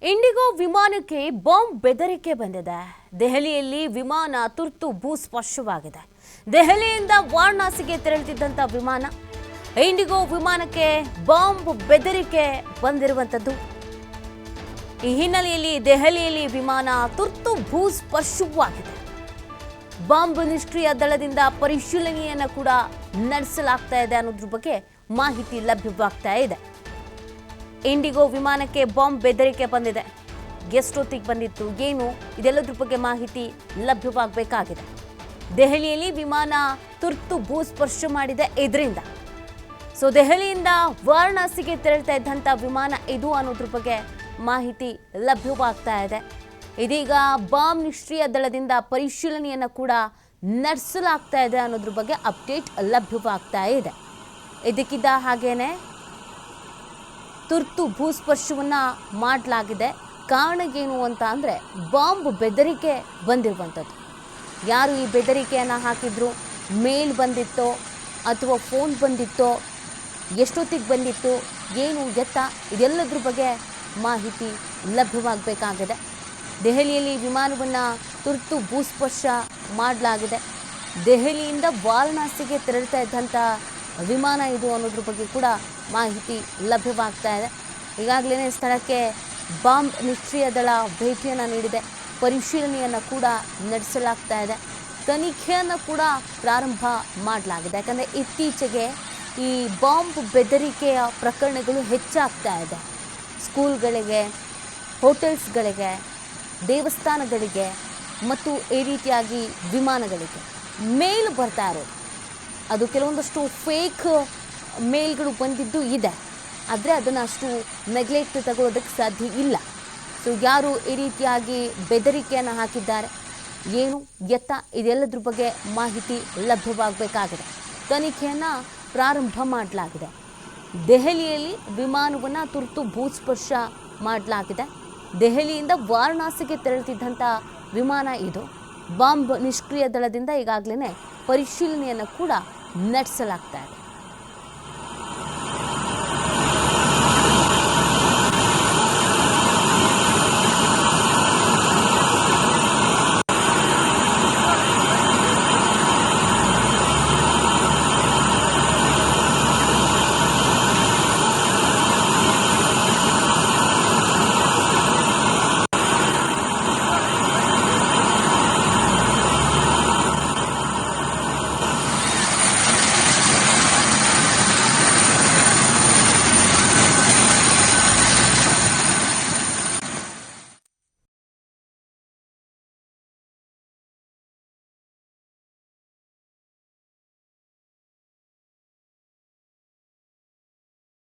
IndiGo ವಿಮಾನಕ್ಕೆ bomb ಬೆದರಿಕೆ ಬಂದಿದೆ. ದೆಹಲಿಯಲ್ಲಿ ವಿಮಾನ ತುರ್ತು ಭೂಸ್ಪರ್ಶವಾಗಿದೆ. ದೆಹಲಿಯಿಂದ ವಾರಣಾಸಿಗೆ ತೆರಳುತ್ತಿದ್ದಂಥ ವಿಮಾನ ಇಂಡಿಗೋ ವಿಮಾನಕ್ಕೆ ಬಾಂಬ್ ಬೆದರಿಕೆ ಬಂದಿರುವಂಥದ್ದು. ಈ ಹಿನ್ನೆಲೆಯಲ್ಲಿ ದೆಹಲಿಯಲ್ಲಿ ವಿಮಾನ ತುರ್ತು ಭೂಸ್ಪರ್ಶವಾಗಿದೆ. ಬಾಂಬ್ ನಿಷ್ಕ್ರಿಯ ದಳದಿಂದ ಪರಿಶೀಲನೆಯನ್ನು ಕೂಡ ನಡೆಸಲಾಗ್ತಾ ಇದೆ ಅನ್ನೋದ್ರ ಬಗ್ಗೆ ಮಾಹಿತಿ ಲಭ್ಯವಾಗ್ತಾ ಇದೆ. ಇಂಡಿಗೋ ವಿಮಾನಕ್ಕೆ ಬಾಂಬ್ ಬೆದರಿಕೆ ಬಂದಿದೆ. ಎಷ್ಟೊತ್ತಿಗೆ ಬಂದಿತ್ತು, ಏನು, ಇದೆಲ್ಲದ್ರ ಬಗ್ಗೆ ಮಾಹಿತಿ ಲಭ್ಯವಾಗಬೇಕಾಗಿದೆ. ದೆಹಲಿಯಲ್ಲಿ ವಿಮಾನ ತುರ್ತು ಭೂಸ್ಪರ್ಶ ಮಾಡಿದೆ. ಇದರಿಂದ ದೆಹಲಿಯಿಂದ ವಾರಣಾಸಿಗೆ ತೆರಳ್ತಾ ಇದ್ದಂಥ ವಿಮಾನ ಇದು ಅನ್ನೋದ್ರ ಬಗ್ಗೆ ಮಾಹಿತಿ ಲಭ್ಯವಾಗ್ತಾ ಇದೆ. ಇದೀಗ ಬಾಂಬ್ ನಿಷ್ಕ್ರಿಯ ದಳದಿಂದ ಪರಿಶೀಲನೆಯನ್ನು ಕೂಡ ನಡೆಸಲಾಗ್ತಾ ಇದೆ ಅನ್ನೋದ್ರ ಬಗ್ಗೆ ಅಪ್ಡೇಟ್ ಲಭ್ಯವಾಗ್ತಾ ಇದೆ. ಇದಕ್ಕಿದ್ದ ಹಾಗೇನೆ ತುರ್ತು ಭೂಸ್ಪರ್ಶವನ್ನು ಮಾಡಲಾಗಿದೆ. ಕಾರಣ ಏನು ಅಂತ ಅಂದರೆ ಬಾಂಬ್ ಬೆದರಿಕೆ ಬಂದಿರುವಂಥದ್ದು. ಯಾರು ಈ ಬೆದರಿಕೆಯನ್ನು ಹಾಕಿದ್ರು, ಮೇಲ್ ಬಂದಿತ್ತೋ ಅಥವಾ ಫೋನ್ ಬಂದಿತ್ತೋ, ಎಷ್ಟೊತ್ತಿಗೆ ಬಂದಿತ್ತು, ಏನು ಎತ್ತ, ಇದೆಲ್ಲದ್ರ ಬಗ್ಗೆ ಮಾಹಿತಿ ಲಭ್ಯವಾಗಬೇಕಾಗಿದೆ. ದೆಹಲಿಯಲ್ಲಿ ವಿಮಾನವನ್ನು ತುರ್ತು ಭೂಸ್ಪರ್ಶ ಮಾಡಲಾಗಿದೆ. ದೆಹಲಿಯಿಂದ ವಾರಣಾಸಿಗೆ ತೆರಳ್ತಾ ಇದ್ದಂಥ ವಿಮಾನ ಇದು ಅನ್ನೋದ್ರ ಬಗ್ಗೆ ಕೂಡ ಮಾಹಿತಿ ಲಭ್ಯವಾಗ್ತಾ ಇದೆ. ಈಗಾಗಲೇ ಸ್ಥಳಕ್ಕೆ ಬಾಂಬ್ ನಿಷ್ಕ್ರಿಯ ದಳ ಭೇಟಿಯನ್ನು ನೀಡಿದೆ. ಪರಿಶೀಲನೆಯನ್ನು ಕೂಡ ನಡೆಸಲಾಗ್ತಾ ಇದೆ. ತನಿಖೆಯನ್ನು ಕೂಡ ಪ್ರಾರಂಭ ಮಾಡಲಾಗಿದೆ. ಯಾಕಂದರೆ ಇತ್ತೀಚೆಗೆ ಈ ಬಾಂಬ್ ಬೆದರಿಕೆಯ ಪ್ರಕರಣಗಳು ಹೆಚ್ಚಾಗ್ತಾ ಇದೆ. ಸ್ಕೂಲ್ಗಳಿಗೆ, ಹೋಟೆಲ್ಸ್ಗಳಿಗೆ, ದೇವಸ್ಥಾನಗಳಿಗೆ ಮತ್ತು ಈ ರೀತಿಯಾಗಿ ವಿಮಾನಗಳಿಗೆ ಮೇಲ್ ಬರ್ತಾ ಇರೋದು, ಅದು ಕೆಲವೊಂದಷ್ಟು ಫೇಕ್ ಮೇಲ್ಗಳು ಬಂದಿದ್ದು ಇದೆ. ಆದರೆ ಅದನ್ನು ಅಷ್ಟು ನೆಗ್ಲೆಕ್ಟ್ ತಗೊಳ್ಳೋದಕ್ಕೆ ಸಾಧ್ಯ ಇಲ್ಲ. ಯಾರು ಈ ರೀತಿಯಾಗಿ ಬೆದರಿಕೆಯನ್ನು ಹಾಕಿದ್ದಾರೆ, ಏನು ಎತ್ತ, ಇದೆಲ್ಲದ್ರ ಬಗ್ಗೆ ಮಾಹಿತಿ ಲಭ್ಯವಾಗಬೇಕಾಗಿದೆ. ತನಿಖೆಯನ್ನು ಪ್ರಾರಂಭ ಮಾಡಲಾಗಿದೆ. ದೆಹಲಿಯಲ್ಲಿ ವಿಮಾನವನ್ನು ತುರ್ತು ಭೂಸ್ಪರ್ಶ ಮಾಡಲಾಗಿದೆ. ದೆಹಲಿಯಿಂದ ವಾರಣಾಸಿಗೆ ತೆರಳುತ್ತಿದ್ದಂಥ ವಿಮಾನ ಇದು. ಬಾಂಬ್ ನಿಷ್ಕ್ರಿಯ ದಳದಿಂದ ಈಗಾಗಲೇ ಪರಿಶೀಲನೆಯನ್ನು ಕೂಡ ನಡೆಸಲಾಗ್ತಾ ಇದೆ.